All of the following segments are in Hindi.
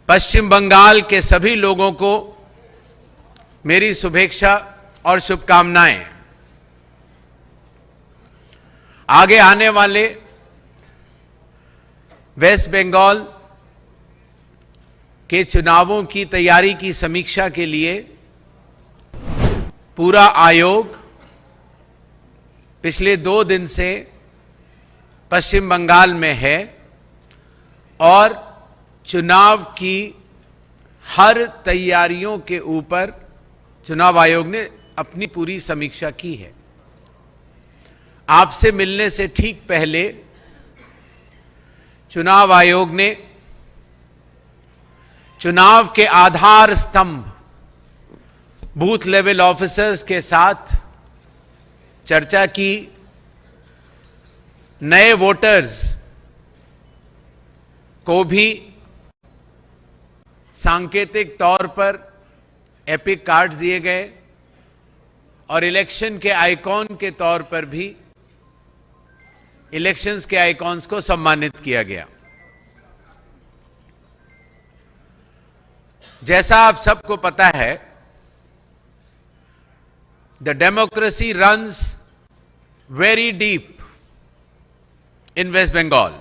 पश्चिम बंगाल के सभी लोगों को मेरी शुभेच्छा और शुभकामनाएं। आगे आने वाले वेस्ट बंगाल के चुनावों की तैयारी की समीक्षा के लिए पूरा आयोग पिछले 2 दिन से पश्चिम बंगाल में है और चुनाव की हर तैयारियों के ऊपर चुनाव आयोग ने अपनी पूरी समीक्षा की है। आपसे मिलने से ठीक पहले चुनाव आयोग ने चुनाव के आधार स्तंभ बूथ लेवल ऑफिसर्स के साथ चर्चा की। नए वोटर्स को भी सांकेतिक तौर पर एपिक कार्ड्स दिए गए और इलेक्शन के आइकॉन के तौर पर भी इलेक्शंस के आइकॉन्स को सम्मानित किया गया। जैसा आप सबको पता है, the democracy runs very deep in West Bengal.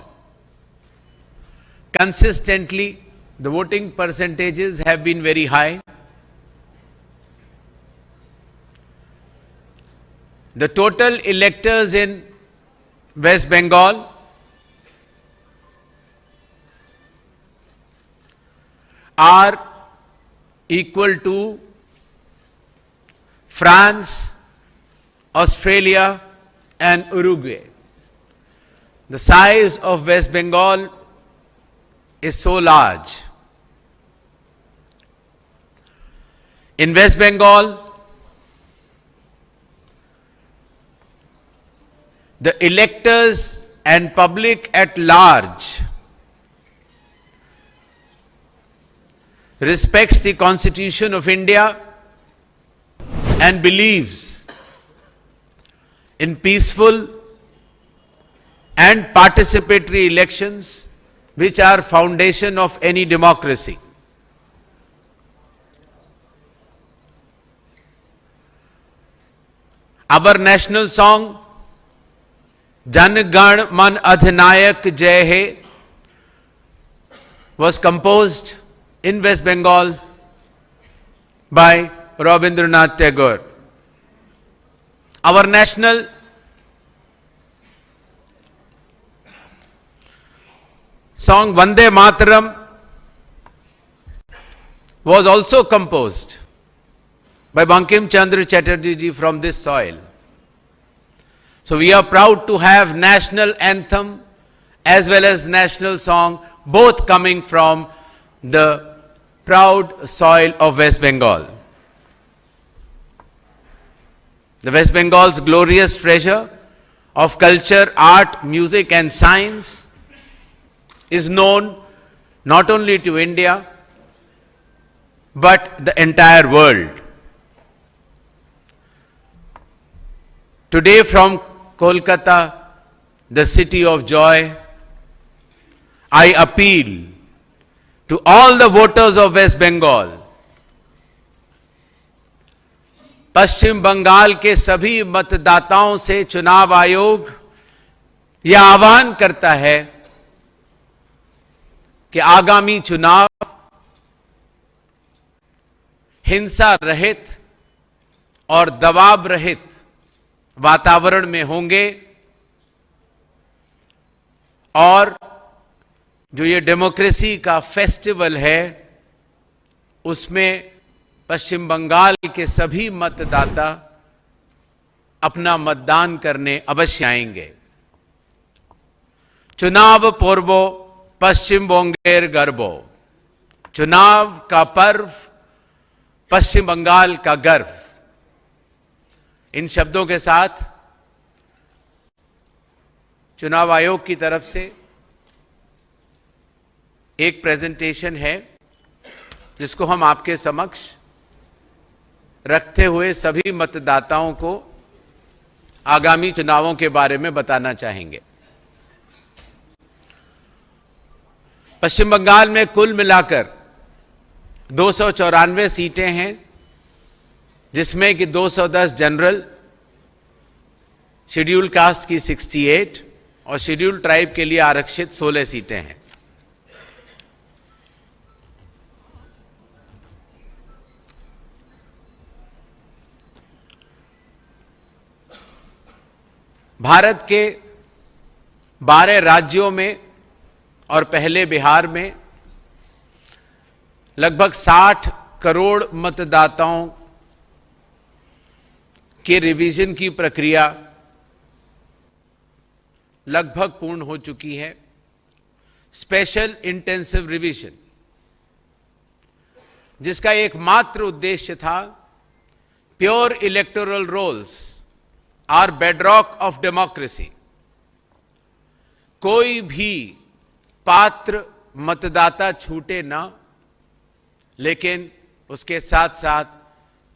Consistently, the voting percentages have been very high. The total electors in West Bengal are equal to France, Australia, and Uruguay. The size of West Bengal is so large. In West Bengal, the electors and public at large respects the Constitution of India and believes in peaceful and participatory elections, which are foundation of any democracy. Our national song, Jan Gan Man Adhinayak Jai Hai, was composed in West Bengal by Rabindranath Tagore. Our national song Vande Mataram was also composed by Bankim Chandra Chatterjee ji from this soil. So we are proud to have national anthem as well as national song, both coming from the proud soil of West Bengal. The West Bengal's glorious treasure of culture, art, music and science is known not only to India, but the entire world. Today from Kolkata, the city of joy, I appeal to all the voters of West Bengal, पश्चिम बंगाल के सभी मतदाताओं से चुनाव आयोग यह आह्वान करता है कि आगामी चुनाव हिंसा रहित और दबाव रहित वातावरण में होंगे और जो ये डेमोक्रेसी का फेस्टिवल है उसमें पश्चिम बंगाल के सभी मतदाता अपना मतदान करने अवश्य आएंगे। चुनाव पूर्वो पश्चिम बंगेर गर्वो, चुनाव का पर्व पश्चिम बंगाल का गर्व। इन शब्दों के साथ चुनाव आयोग की तरफ से एक प्रेजेंटेशन है जिसको हम आपके समक्ष रखते हुए सभी मतदाताओं को आगामी चुनावों के बारे में बताना चाहेंगे। पश्चिम बंगाल में कुल मिलाकर 294 सीटें हैं, जिसमें कि 210 जनरल, शेड्यूल कास्ट की 68 और शेड्यूल ट्राइब के लिए आरक्षित 16 सीटें हैं। भारत के 12 राज्यों में और पहले बिहार में लगभग 60 करोड़ मतदाताओं के रिवीजन की प्रक्रिया लगभग पूर्ण हो चुकी है। स्पेशल इंटेंसिव रिवीजन, जिसका एकमात्र उद्देश्य था pure electoral rolls are bedrock of democracy, कोई भी पात्र मतदाता छूटे ना, लेकिन उसके साथ साथ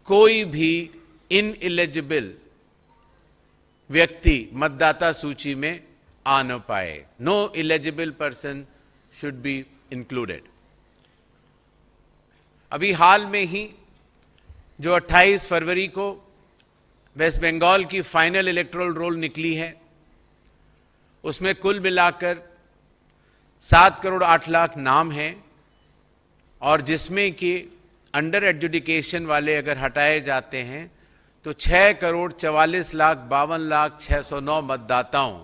कोई भी इनएलिजिबल व्यक्ति मतदाता सूची में आ न पाए। No eligible person should be included. अभी हाल में ही जो 28 फरवरी को वेस्ट बंगाल की फाइनल इलेक्टोरल रोल निकली है, उसमें कुल मिलाकर 7 करोड़ 8 लाख नाम हैं, और जिसमें कि अंडर एडजुडिकेशन वाले अगर हटाए जाते हैं तो 6 करोड़ 44 लाख 52 लाख 609 मतदाताओं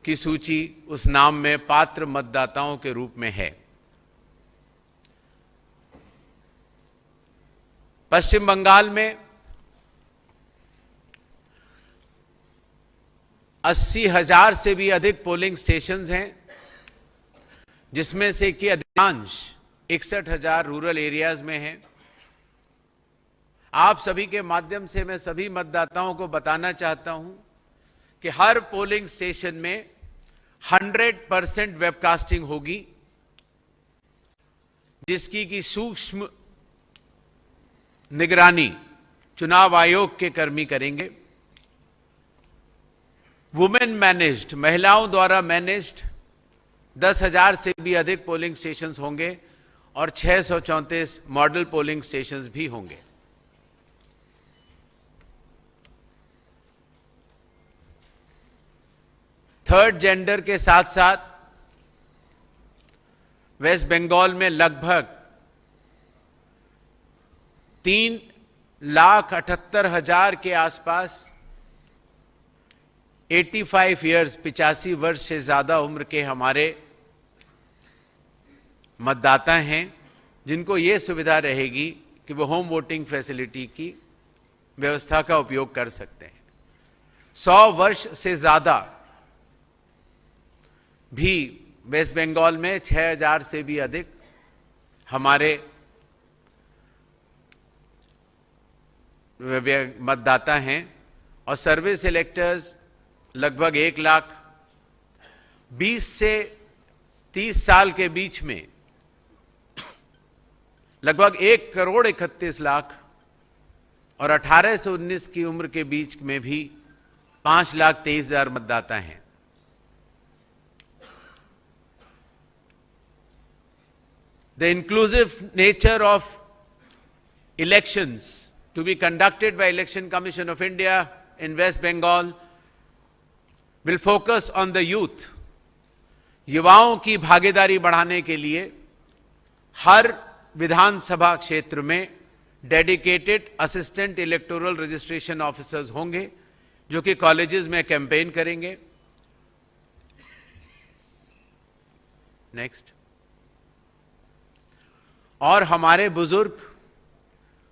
की सूची उस नाम में पात्र मतदाताओं के रूप में है। पश्चिम बंगाल में 80,000 से भी अधिक पोलिंग स्टेशंस हैं, जिसमें से कि अधिकांश 61,000 रूरल एरियाज में हैं। आप सभी के माध्यम से मैं सभी मतदाताओं को बताना चाहता हूं कि हर पोलिंग स्टेशन में 100% वेबकास्टिंग होगी, जिसकी की सूक्ष्म निगरानी चुनाव आयोग के कर्मी करेंगे। वुमेन मैनेज्ड, महिलाओं द्वारा मैनेज्ड 10,000 से भी अधिक पोलिंग स्टेशंस होंगे और 634 मॉडल पोलिंग स्टेशंस भी होंगे। थर्ड जेंडर के साथ साथ वेस्ट बंगाल में लगभग 3,78,000 के आसपास 85 ईयर्स 85 वर्ष से ज्यादा उम्र के हमारे मतदाता हैं, जिनको यह सुविधा रहेगी कि वो होम वोटिंग फैसिलिटी की व्यवस्था का उपयोग कर सकते हैं। 100 वर्ष से ज्यादा भी वेस्ट बंगाल में 6,000 से भी अधिक हमारे मतदाता हैं, और सर्विस इलेक्टर्स लगभग 1,20,000 से 30 साल के बीच में लगभग 1,31,00,000 और 18 से 19 की उम्र के बीच में भी 5,23,000 मतदाता हैं। The inclusive nature of elections to be conducted by Election Commission of India in West Bengal will focus on the youth. युवाओं की भागीदारी बढ़ाने के लिए हर विधानसभा क्षेत्र में dedicated assistant electoral registration officers होंगे, जो कि कॉलेजेस में कैंपेन करेंगे। नेक्स्ट। और हमारे बुजुर्ग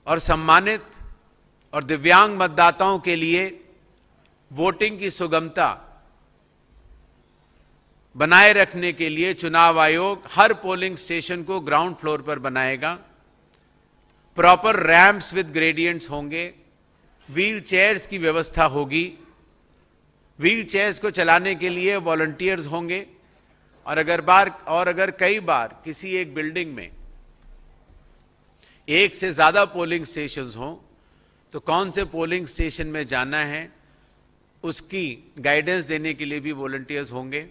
और सम्मानित और दिव्यांग मतदाताओं के लिए वोटिंग की सुगमता बनाए रखने के लिए चुनाव आयोग हर पोलिंग स्टेशन को ग्राउंड फ्लोर पर बनाएगा। प्रॉपर रैंप्स विद ग्रेडियंट्स होंगे, व्हील चेयर्स की व्यवस्था होगी। व्हील चेयर्स को चलाने के लिए वॉलंटियर्स होंगे, और अगर कई बार किसी एक बिल्डिंग में एक से ज्यादा पोलिंग स्टेशंस हों तो कौन से पोलिंग स्टेशन में जाना है उसकी गाइडेंस देने के लिए भी वॉलंटियर्स होंगे।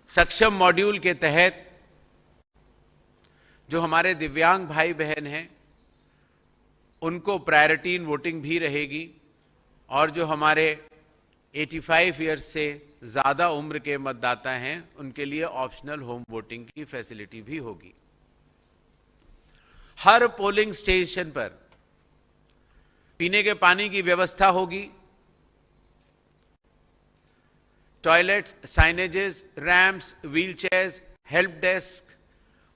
सक्षम मॉड्यूल के तहत जो हमारे दिव्यांग भाई बहन हैं उनको प्रायोरिटी इन वोटिंग भी रहेगी, और जो हमारे 85 ईयर्स से ज्यादा उम्र के मतदाता हैं उनके लिए ऑप्शनल होम वोटिंग की फैसिलिटी भी होगी। हर पोलिंग स्टेशन पर पीने के पानी की व्यवस्था होगी। Toilets, signages, ramps, wheelchairs, help desk,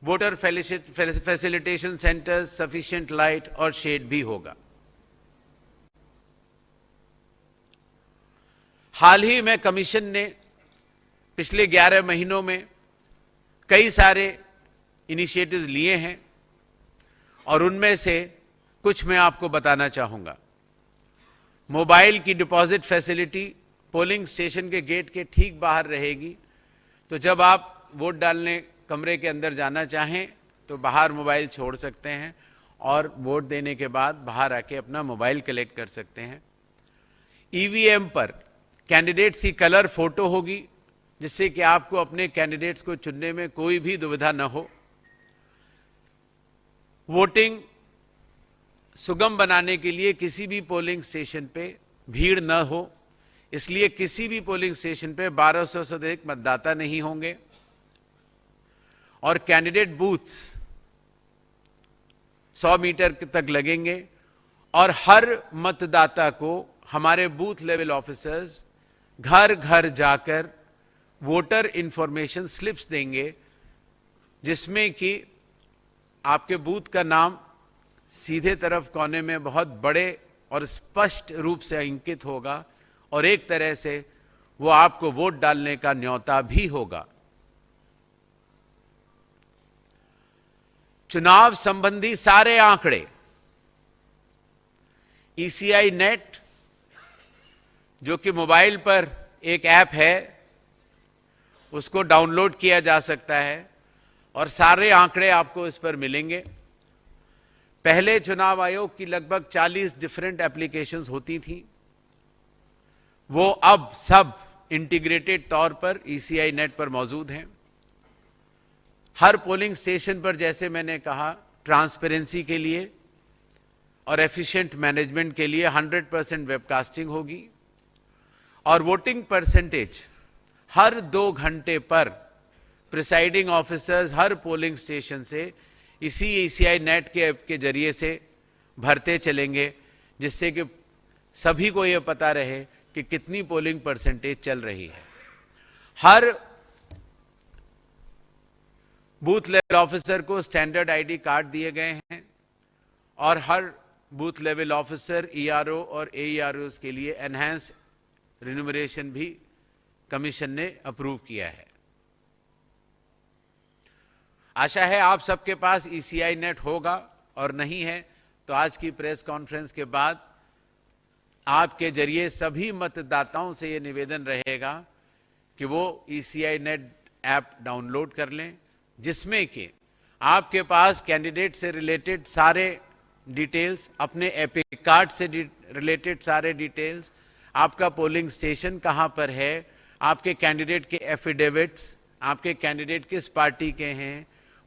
voter facilitation centres, sufficient light और शेड भी होगा। हाल ही में कमीशन ने पिछले 11 महीनों में कई सारे इनिशिएटिव्स लिए हैं और उनमें से कुछ मैं आपको बताना चाहूंगा। मोबाइल की डिपॉजिट फैसिलिटी पोलिंग स्टेशन के गेट के ठीक बाहर रहेगी, तो जब आप वोट डालने कमरे के अंदर जाना चाहें तो बाहर मोबाइल छोड़ सकते हैं और वोट देने के बाद बाहर आके अपना मोबाइल कलेक्ट कर सकते हैं। ईवीएम पर कैंडिडेट्स की कलर फोटो होगी, जिससे कि आपको अपने कैंडिडेट्स को चुनने में कोई भी दुविधा न हो। वोटिंग सुगम बनाने के लिए किसी भी पोलिंग स्टेशन पे भीड़ न हो, इसलिए किसी भी पोलिंग स्टेशन पे 1200 से अधिक मतदाता नहीं होंगे और कैंडिडेट बूथ्स 100 मीटर तक लगेंगे और हर मतदाता को हमारे बूथ लेवल ऑफिसर्स घर घर जाकर वोटर इंफॉर्मेशन स्लिप्स देंगे, जिसमें कि आपके बूथ का नाम सीधे तरफ कोने में बहुत बड़े और स्पष्ट रूप से अंकित होगा और एक तरह से वो आपको वोट डालने का न्योता भी होगा। चुनाव संबंधी सारे आंकड़े ईसीआई नेट, जो कि मोबाइल पर एक ऐप है, उसको डाउनलोड किया जा सकता है और सारे आंकड़े आपको इस पर मिलेंगे। पहले चुनाव आयोग की लगभग 40 डिफरेंट एप्लीकेशंस होती थी, वो अब सब इंटीग्रेटेड तौर पर ईसीआई नेट पर मौजूद हैं। हर पोलिंग स्टेशन पर, जैसे मैंने कहा, ट्रांसपेरेंसी के लिए और एफिशिएंट मैनेजमेंट के लिए 100% वेबकास्टिंग होगी और वोटिंग परसेंटेज हर 2 घंटे पर प्रिसाइडिंग ऑफिसर्स हर पोलिंग स्टेशन से इसी ईसीआई नेट के ऐप के जरिए से भरते चलेंगे, जिससे कि सभी को यह पता रहे कि कितनी पोलिंग परसेंटेज चल रही है। हर बूथ लेवल ऑफिसर को स्टैंडर्ड आईडी कार्ड दिए गए हैं और हर बूथ लेवल ऑफिसर, ईआरओ और एईआरओ के लिए एनहांस रिन्यूमरेशन भी कमीशन ने अप्रूव किया है। आशा है आप सबके पास ईसीआई नेट होगा, और नहीं है तो आज की प्रेस कॉन्फ्रेंस के बाद आपके जरिए सभी मतदाताओं से यह निवेदन रहेगा कि वो ईसीआई नेट ऐप डाउनलोड कर लें, जिसमें कि आपके पास कैंडिडेट से रिलेटेड सारे डिटेल्स, अपने एपिक कार्ड से रिलेटेड सारे डिटेल्स, आपका पोलिंग स्टेशन कहां पर है, आपके कैंडिडेट के एफिडेविट्स, आपके कैंडिडेट किस पार्टी के हैं,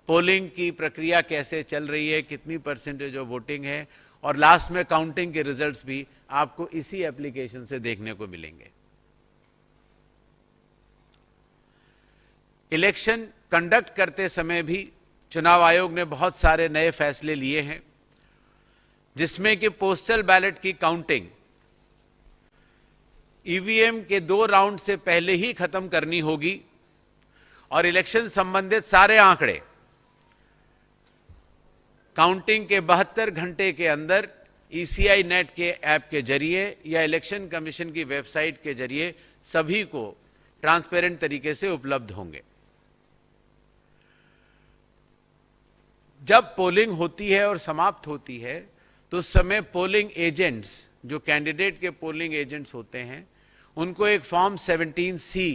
पोलिंग की प्रक्रिया कैसे चल रही है, कितनी परसेंटेज ऑफ वोटिंग है, और लास्ट में काउंटिंग के रिजल्ट्स भी आपको इसी एप्लीकेशन से देखने को मिलेंगे। इलेक्शन कंडक्ट करते समय भी चुनाव आयोग ने बहुत सारे नए फैसले लिए हैं, जिसमें कि पोस्टल बैलेट की काउंटिंग ईवीएम के 2 राउंड से पहले ही खत्म करनी होगी और इलेक्शन संबंधित सारे आंकड़े काउंटिंग के 72 घंटे के अंदर ईसीआई नेट के ऐप के जरिए या इलेक्शन कमीशन की वेबसाइट के जरिए सभी को ट्रांसपेरेंट तरीके से उपलब्ध होंगे। जब पोलिंग होती है और समाप्त होती है तो उस समय पोलिंग एजेंट्स, जो कैंडिडेट के पोलिंग एजेंट्स होते हैं, उनको एक फॉर्म 17C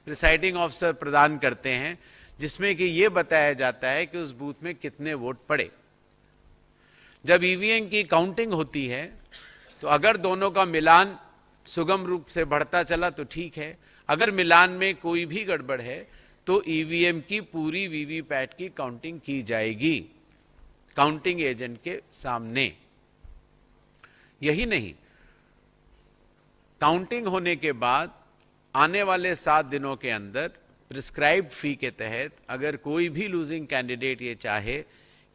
प्रिसाइडिंग ऑफिसर प्रदान करते हैं, जिसमें कि यह बताया जाता है कि उस बूथ में कितने वोट पड़े। जब ईवीएम की काउंटिंग होती है तो अगर दोनों का मिलान सुगम रूप से बढ़ता चला तो ठीक है, अगर मिलान में कोई भी गड़बड़ है तो ईवीएम की पूरी वीवीपैट की काउंटिंग की जाएगी। काउंटिंग एजेंट के सामने। यही नहीं, काउंटिंग होने के बाद आने वाले 7 दिनों के अंदर प्रिस्क्राइब्ड फी के तहत अगर कोई भी लूजिंग कैंडिडेट ये चाहे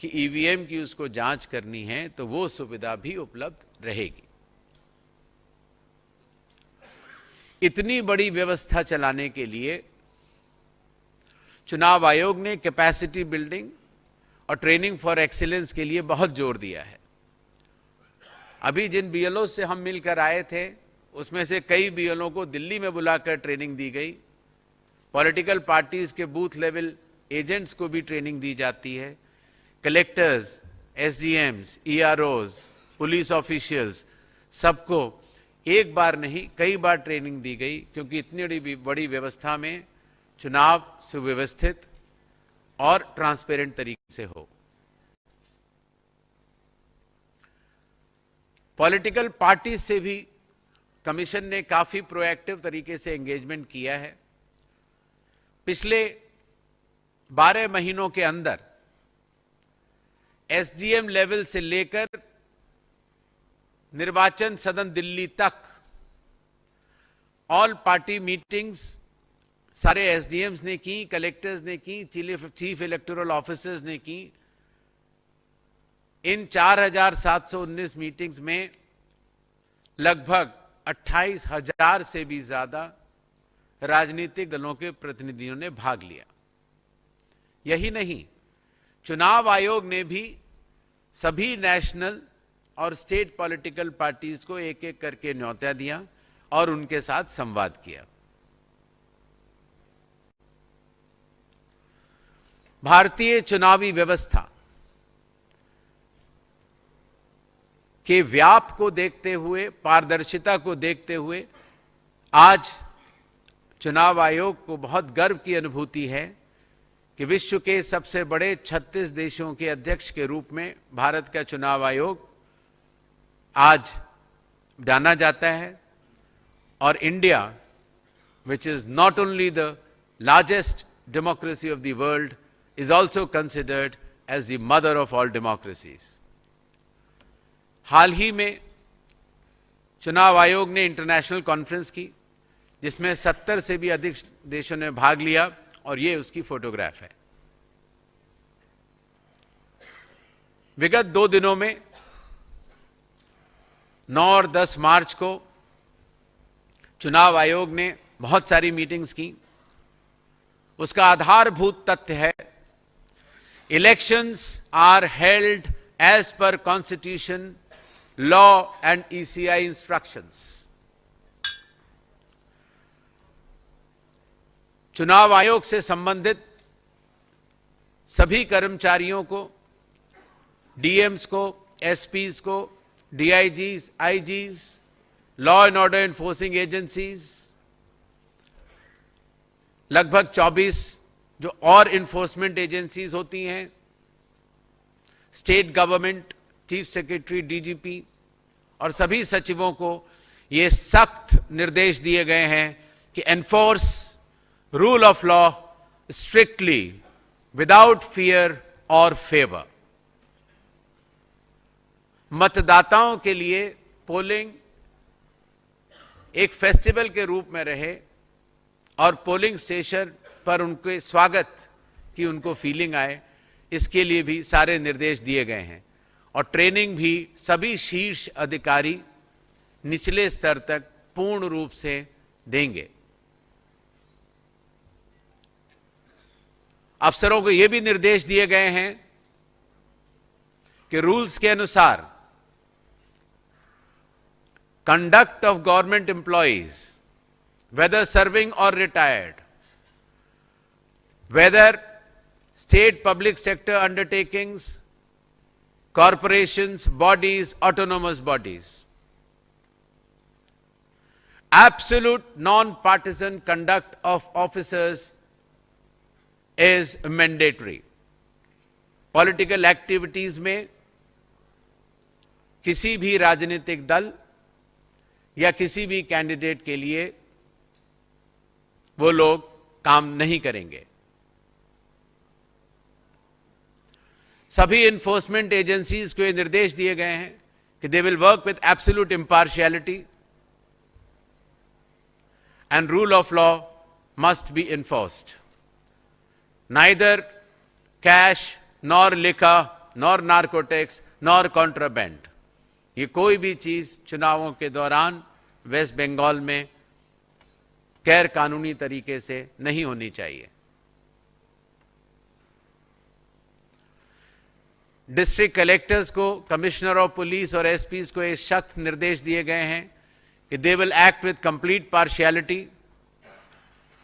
कि ईवीएम की उसको जांच करनी है तो वो सुविधा भी उपलब्ध रहेगी। इतनी बड़ी व्यवस्था चलाने के लिए चुनाव आयोग ने कैपेसिटी बिल्डिंग और ट्रेनिंग फॉर एक्सीलेंस के लिए बहुत जोर दिया है। अभी जिन बीएलओ से हम मिलकर आए थे उसमें से कई बीएलओ को दिल्ली में बुलाकर ट्रेनिंग दी गई। पॉलिटिकल पार्टीज के बूथ लेवल एजेंट्स को भी ट्रेनिंग दी जाती है। कलेक्टर्स, एसडीएम्स, ईआरओज, पुलिस ऑफिशियल्स, सबको एक बार नहीं कई बार ट्रेनिंग दी गई, क्योंकि इतनी बड़ी व्यवस्था में चुनाव सुव्यवस्थित और ट्रांसपेरेंट तरीके से हो। पॉलिटिकल पार्टी से भी कमीशन ने काफी प्रोएक्टिव तरीके से एंगेजमेंट किया है। पिछले 12 महीनों के अंदर एसडीएम लेवल से लेकर निर्वाचन सदन दिल्ली तक ऑल पार्टी मीटिंग्स सारे एसडीएम्स ने की, कलेक्टर्स ने की, चीफ इलेक्टोरल ऑफिसर्स ने की। इन 4,719 मीटिंग्स में लगभग 28,000 से भी ज्यादा राजनीतिक दलों के प्रतिनिधियों ने भाग लिया। यही नहीं, चुनाव आयोग ने भी सभी नेशनल और स्टेट पॉलिटिकल पार्टीज को एक एक करके न्योता दिया और उनके साथ संवाद किया। भारतीय चुनावी व्यवस्था के व्याप को देखते हुए, पारदर्शिता को देखते हुए आज चुनाव आयोग को बहुत गर्व की अनुभूति है कि विश्व के सबसे बड़े 36 देशों के अध्यक्ष के रूप में भारत का चुनाव आयोग आज जाना जाता है। और India, which is not only the largest democracy of the world, is also considered as the mother of all democracies. हाल ही में चुनाव आयोग ने इंटरनेशनल कॉन्फ्रेंस की जिसमें 70 से भी अधिक देशों ने भाग लिया और ये उसकी फोटोग्राफ है। विगत 2 दिनों में 9 और 10 मार्च को चुनाव आयोग ने बहुत सारी मीटिंग्स की। उसका आधारभूत तथ्य है, elections are held as per constitution, law and ECI instructions. चुनाव आयोग से संबंधित सभी कर्मचारियों को, डीएम्स को, एसपीज को, DIGs, IGs, law and order enforcing agencies, लगभग 24 जो और इन्फोर्समेंट एजेंसीज होती हैं, state government, chief secretary, DGP और सभी सचिवों को ये सख्त निर्देश दिए गए हैं कि enforce rule of law strictly without fear और फेवर। मतदाताओं के लिए पोलिंग एक फेस्टिवल के रूप में रहे और पोलिंग स्टेशन पर उनके स्वागत की उनको फीलिंग आए, इसके लिए भी सारे निर्देश दिए गए हैं। और ट्रेनिंग भी सभी शीर्ष अधिकारी निचले स्तर तक पूर्ण रूप से देंगे। अफसरों को यह भी निर्देश दिए गए हैं कि रूल्स के अनुसार conduct of government employees, whether serving or retired, whether state public sector undertakings, corporations, bodies, autonomous bodies, absolute non-partisan conduct of officers is mandatory. Political activities में किसी भी राजनीतिक दल या किसी भी कैंडिडेट के लिए वो लोग काम नहीं करेंगे। सभी इन्फोर्समेंट एजेंसीज को ये निर्देश दिए गए हैं कि they will work with absolute impartiality and rule of law must be enforced. Neither cash nor liquor nor narcotics nor contraband, ये कोई भी चीज चुनावों के दौरान वेस्ट बंगाल में गैर कानूनी तरीके से नहीं होनी चाहिए. डिस्ट्रिक्ट कलेक्टर्स को, कमिश्नर ऑफ पुलिस और एसपीज को एक सख्त निर्देश दिए गए हैं कि they will act with complete partiality.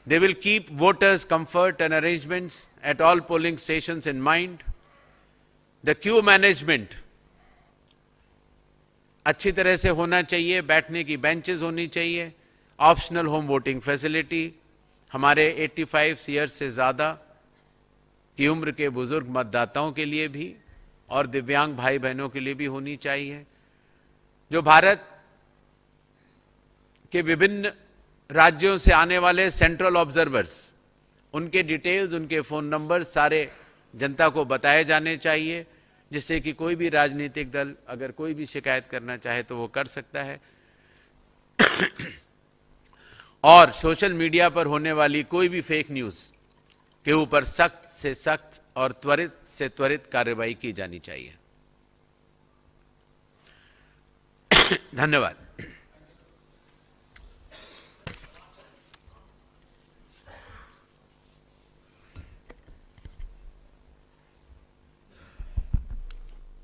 They will keep voters comfort and arrangements at all polling stations in mind. The Q management अच्छी तरह से होना चाहिए, बैठने की बेंचेस होनी चाहिए, ऑप्शनल होम वोटिंग फैसिलिटी हमारे 85 ईयर्स से ज्यादा की उम्र के बुजुर्ग मतदाताओं के लिए भी और दिव्यांग भाई बहनों के लिए भी होनी चाहिए. जो भारत के विभिन्न राज्यों से आने वाले सेंट्रल ऑब्जर्वर्स, उनके डिटेल्स, उनके फोन नंबर सारे जनता को बताए जाने चाहिए, जिससे कि कोई भी राजनीतिक दल अगर कोई भी शिकायत करना चाहे तो वो कर सकता है. और सोशल मीडिया पर होने वाली कोई भी फेक न्यूज के ऊपर सख्त से सख्त और त्वरित से त्वरित कार्रवाई की जानी चाहिए. धन्यवाद.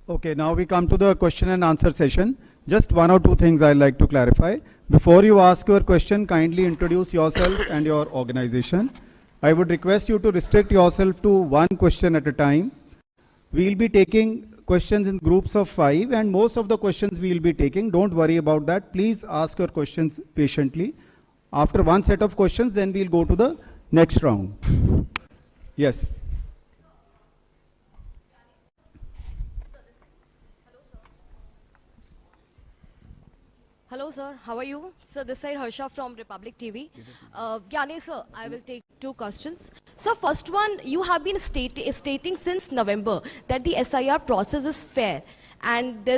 Okay, now we come to the question and answer session. Just one or two things I'd like to clarify. Before you ask your question, kindly introduce yourself and your organization. I would request you to restrict yourself to one question at a time. We'll be taking questions in groups of 5, and most of the questions we'll be taking, don't worry about that. Please ask your questions patiently. After one set of questions, then we'll go to the next round. Yes. Hello sir, how are you? Sir, this side Harsha from Republic TV. Gyane sir, I will take two questions. So first one, you have been stating since November that the SIR process is fair and there